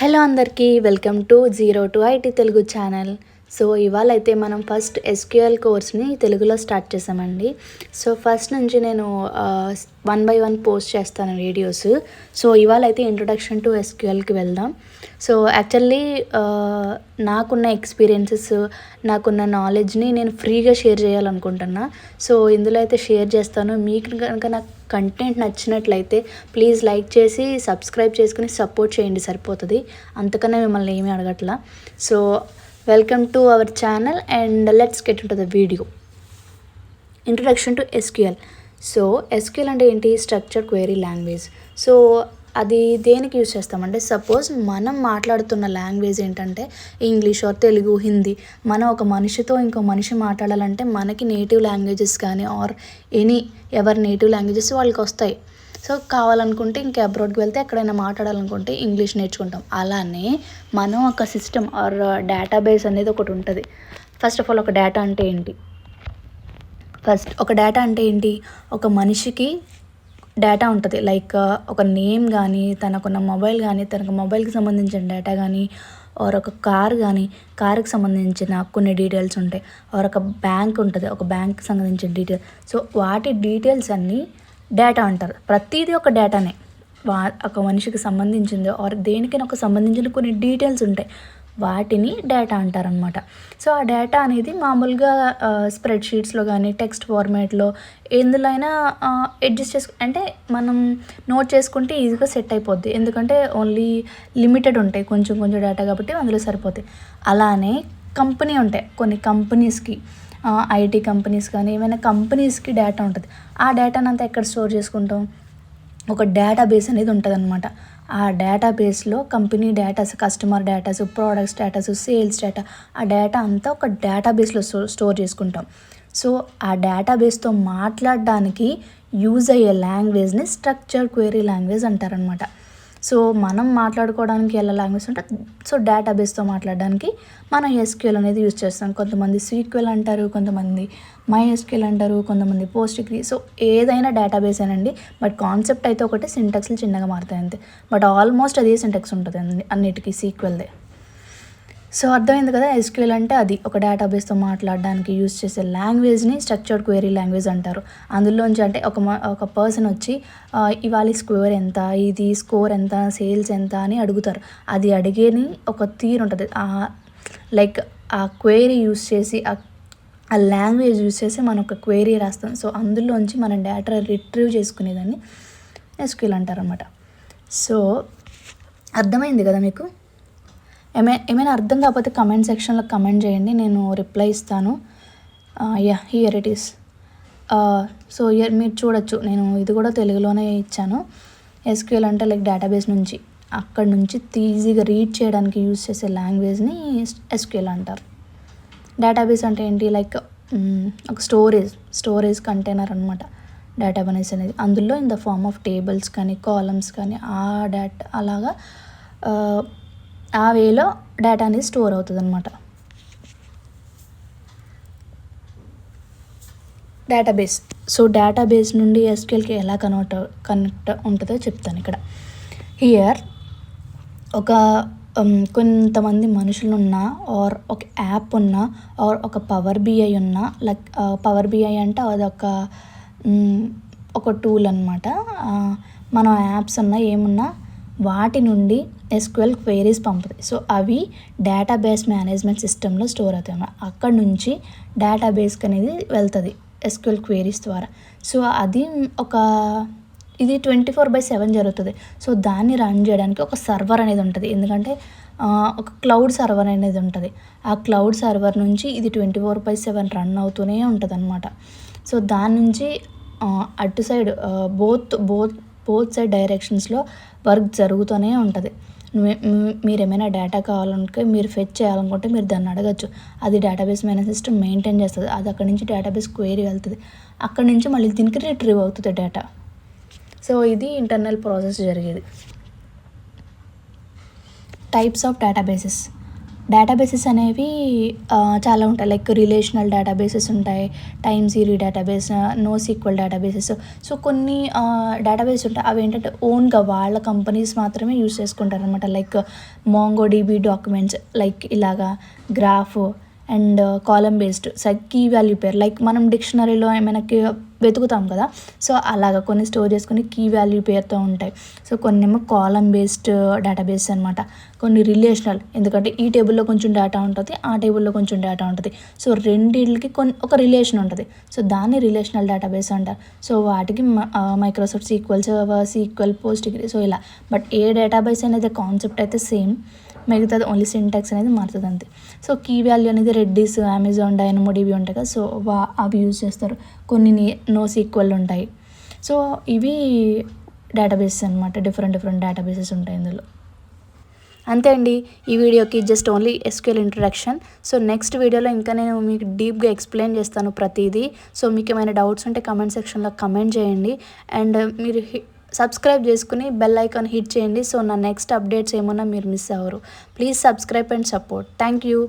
Hello అందరికీ welcome to zero to IT Telugu channel. So ఇవాళ అయితే మనం ఫస్ట్ ఎస్క్యూఎల్ కోర్స్ని తెలుగులో స్టార్ట్ చేసామండి. సో ఫస్ట్ నుంచి నేను 1 by 1 పోస్ట్ చేస్తాను వీడియోస్. సో ఇవాళ అయితే ఇంట్రొడక్షన్ టు ఎస్క్యూఎల్కి వెళ్దాం. సో యాక్చువల్లీ నాకున్న ఎక్స్పీరియన్సెస్, నాకున్న నాలెడ్జ్ని నేను ఫ్రీగా షేర్ చేయాలనుకుంటున్నా. సో ఇందులో అయితే షేర్ చేస్తాను. మీకు కనుక నాకు కంటెంట్ నచ్చినట్లయితే ప్లీజ్ లైక్ చేసి సబ్స్క్రైబ్ చేసుకుని సపోర్ట్ చేయండి, సరిపోతుంది. అంతకన్నా మిమ్మల్ని ఏమీ అడగట్లా. So welcome to our channel and let's get into the video. Introduction to SQL. So SQL అంటే ఏంటి? Structured query language. సో అది దేనికి యూజ్ చేస్తామంటే, సపోజ్ మనం మాట్లాడుతున్న లాంగ్వేజ్ ఏంటంటే ఇంగ్లీష్ ఆర్ తెలుగు, హిందీ. మనం ఒక మనిషితో ఇంకో మనిషి మాట్లాడాలంటే మనకి నేటివ్ లాంగ్వేజెస్ కానీ ఆర్ ఎవరి నేటివ్ లాంగ్వేజెస్ వాళ్ళకి వస్తాయి. సో కావాలనుకుంటే ఇంకా అబ్రాడ్కి వెళ్తే ఎక్కడైనా మాట్లాడాలనుకుంటే ఇంగ్లీష్ నేర్చుకుంటాం. అలానే మనం ఒక సిస్టమ్ ఆర్ డేటాబేస్ అనేది ఒకటి ఉంటుంది. ఫస్ట్ ఆఫ్ ఆల్ ఒక డేటా అంటే ఏంటి? ఒక మనిషికి డేటా ఉంటుంది. లైక్ ఒక నేమ్ కానీ, తనకున్న మొబైల్ కానీ, తనకు మొబైల్కి సంబంధించిన డేటా కానీ, ఆర్ ఒక కార్కి సంబంధించిన కొన్ని డీటెయిల్స్ ఉంటాయి. ఆర్ ఒక బ్యాంక్ ఉంటుంది, ఒక బ్యాంక్కి సంబంధించిన డీటెయిల్. సో వాటి డీటెయిల్స్ అన్నీ డేటా అంటారు. ప్రతిదీ ఒక డేటానే. ఒక మనిషికి సంబంధించింది ఆర్ దేనికైనా ఒక సంబంధించిన కొన్ని డీటెయిల్స్ ఉంటాయి, వాటిని డేటా అంటారనమాట. సో ఆ డేటా అనేది మామూలుగా స్ప్రెడ్షీట్స్లో కానీ, టెక్స్ట్ ఫార్మేట్లో ఎందులో అయినా అడ్జస్ట్ అంటే మనం నోట్ చేసుకుంటే ఈజీగా సెట్ అయిపోద్ది. ఎందుకంటే ఓన్లీ లిమిటెడ్ ఉంటాయి, కొంచెం డేటా కాబట్టి అందులో సరిపోతాయి. అలానే కంపెనీ ఉంటాయి. కొన్ని కంపెనీస్కి, ఐటీ కంపెనీస్ కానీ ఏమైనా కంపెనీస్కి డేటా ఉంటుంది. ఆ డేటాను అంతా ఎక్కడ స్టోర్ చేసుకుంటాం? ఒక డేటాబేస్ అనేది ఉంటుంది అనమాట. ఆ డేటాబేస్లో company datas, customer datas, products datas, sales data, ఆ డేటా అంతా ఒక డేటాబేస్లో స్టోర్ చేసుకుంటాం. సో ఆ డేటాబేస్తో మాట్లాడడానికి యూజ్ అయ్యే లాంగ్వేజ్ని స్ట్రక్చర్డ్ క్వెరీ లాంగ్వేజ్ అంటారనమాట. సో మనం మాట్లాడుకోవడానికి ఎలా లాంగ్వేజ్ ఉంటుంది? సో డేటాబేస్తో మాట్లాడడానికి మనం ఎస్క్యూఎల్ అనేది యూజ్ చేస్తాం. కొంతమంది సీక్వెల్ అంటారు, కొంతమంది MySQL అంటారు, కొంతమంది పోస్ట్గ్రీ. సో ఏదైనా డేటాబేస్ అనండి, బట్ కాన్సెప్ట్ అయితే ఒకటి, సింటాక్స్లు చిన్నగా మారుతాయి అంతే. బట్ ఆల్మోస్ట్ అదే సింటాక్స్ ఉంటుంది అన్నిటికీ, సీక్వెల్దే. సో అర్థమైంది కదా, ఎస్క్యూఎల్ అంటే అది ఒక డేటాబేస్తో మాట్లాడడానికి యూజ్ చేసే లాంగ్వేజ్ని స్ట్రక్చర్డ్ క్వెరీ లాంగ్వేజ్ అంటారు. అందులోంచి అంటే ఒక పర్సన్ వచ్చి ఇవాళ స్కోర్ ఎంత, సేల్స్ ఎంత అని అడుగుతారు. అది అడిగేని ఒక తీరు ఉంటుంది. లైక్ ఆ క్వెరీ యూజ్ చేసి, ఆ లాంగ్వేజ్ యూజ్ చేసి మనం ఒక క్వెరీ రాస్తాం. సో అందులోంచి మనం డేటా రిట్రీవ్ చేసుకునేదాన్ని ఎస్క్యూఎల్ అంటారనమాట. సో అర్థమైంది కదా మీకు? ఏమైనా అర్థం కాకపోతే కమెంట్ సెక్షన్లో కమెంట్ చేయండి, నేను రిప్లై ఇస్తాను. Here it is. సో మీరు చూడొచ్చు, నేను ఇది కూడా తెలుగులోనే ఇచ్చాను. ఎస్క్యూఎల్ అంటే లైక్ డేటాబేస్ నుంచి, అక్కడ నుంచి ఈజీగా రీడ్ చేయడానికి యూజ్ చేసే లాంగ్వేజ్ని ఎస్క్యూఎల్ అంటారు. డేటాబేస్ అంటే ఏంటి? లైక్ ఒక స్టోరేజ్ కంటైనర్ అనమాట డేటాబేస్ అనేది. అందులో in the form of tables కానీ, కాలమ్స్ కానీ, ఆ డేటా అలాగా ఆ వేలో డేటా అనేది స్టోర్ అవుతుంది అనమాట. డేటాబేస్. సో డేటాబేస్ నుండి ఎస్క్యూఎల్కి ఎలా కనెక్ట్ ఉంటుందో చెప్తాను ఇక్కడ. హియర్ ఒక కొంతమంది మనుషులున్నా ఆర్ ఒక యాప్ ఉన్నా ఆర్ ఒక పవర్ బిఐ ఉన్నా, లైక్ పవర్ బిఐ అంటే అదొక ఒక టూల్ అనమాట. మనం యాప్స్ ఉన్నా ఏమున్నా వాటి నుండి ఎస్క్యూఎల్ క్వెరీస్ పంపుతాయి. సో అవి డేటాబేస్ మేనేజ్మెంట్ సిస్టంలో స్టోర్ అవుతాయి అన్నమాట. అక్కడ నుంచి డేటాబేస్కి అనేది వెళ్తుంది ఎస్క్యూఎల్ క్వెరీస్ ద్వారా. సో అది ఇది 24/7 జరుగుతుంది. సో దాన్ని రన్ చేయడానికి ఒక సర్వర్ అనేది ఉంటుంది. ఎందుకంటే ఒక క్లౌడ్ సర్వర్ అనేది ఉంటుంది. ఆ క్లౌడ్ సర్వర్ నుంచి ఇది 24/7 రన్ అవుతూనే ఉంటుంది అనమాట. సో దాని నుంచి అటు సైడ్ బోత్ సైడ్ డైరెక్షన్స్లో వర్క్ జరుగుతూనే ఉంటుంది. మీరు ఏమైనా డేటా కావాలనుకుంటే, మీరు ఫెచ్ చేయాలనుకుంటే మీరు దాన్ని అడగచ్చు. అది డేటాబేస్ మేనేజ్ సిస్టమ్ మెయింటైన్ చేస్తుంది. అది అక్కడి నుంచి డేటాబేస్ క్వెరీ వెళ్తుంది. అక్కడి నుంచి మళ్ళీ దీనికి రిట్రీవ్ అవుతుంది డేటా. సో ఇది ఇంటర్నల్ ప్రాసెస్ జరిగేది. Types of databases. డేటాబేసెస్ అనేవి చాలా ఉంటాయి. లైక్ రిలేషనల్ డేటాబేసెస్ ఉంటాయి, time series database, NoSQL databases. So కొన్ని డేటాబేస్ ఉంటాయి. అవి ఏంటంటే ఓన్గా వాళ్ళ కంపెనీస్ మాత్రమే యూస్ చేసుకుంటారనమాట. లైక్ మోంగోడిబి డాక్యుమెంట్స్, లైక్ ఇలాగా graph and column based key value pair, like మనం డిక్షనరీలో ఏమైనా వెతుకుతాం కదా, సో అలాగా కొన్ని స్టోర్ చేసుకొని కీ వాల్యూ పేరుతో ఉంటాయి. సో కొన్నేమో కాలమ్ బేస్డ్ డేటాబేస్ అనమాట, కొన్ని రిలేషనల్, ఎందుకంటే ఈ టేబుల్లో కొంచెం డేటా ఉంటుంది, ఆ టేబుల్లో కొంచెం డేటా ఉంటుంది. సో రెండింటికి ఒక రిలేషన్ ఉంటుంది. సో దాన్ని రిలేషనల్ డేటాబేస్ అంటారు. సో వాటికి Microsoft sequel server, sequel, post degree, so ఇలా. బట్ ఏ డేటాబేస్ అనేది కాన్సెప్ట్ అయితే సేమ్, మిగతాది ఓన్లీ సింటాక్స్ అనేది మారుతుంది అంతే. సో కీ వాల్యూ అనేది రెడ్డిస్, అమెజాన్, డైనమోడిబి ఉంటాయి కదా, సో అవి యూజ్ చేస్తారు. కొన్ని నోసీక్వెల్ ఉంటాయి. సో ఇవి డేటాబేసెస్ అనమాట. డిఫరెంట్ డేటాబేసెస్ ఉంటాయి ఇందులో. అంతే అండి ఈ వీడియోకి, just only SQL introduction. So next వీడియోలో ఇంకా నేను మీకు డీప్గా ఎక్స్ప్లెయిన్ చేస్తాను ప్రతిదీ. సో మీకు ఏమైనా డౌట్స్ ఉంటే కమెంట్ సెక్షన్లో కమెంట్ చేయండి. అండ్ మీరు సబ్స్క్రైబ్ చేసుకుని బెల్ ఐకాన్ హిట్ చేయండి. సో నా నెక్స్ట్ అప్డేట్స్ ఏమన్నా మీరు మిస్ అవ్వరు. Please subscribe and support. Thank you.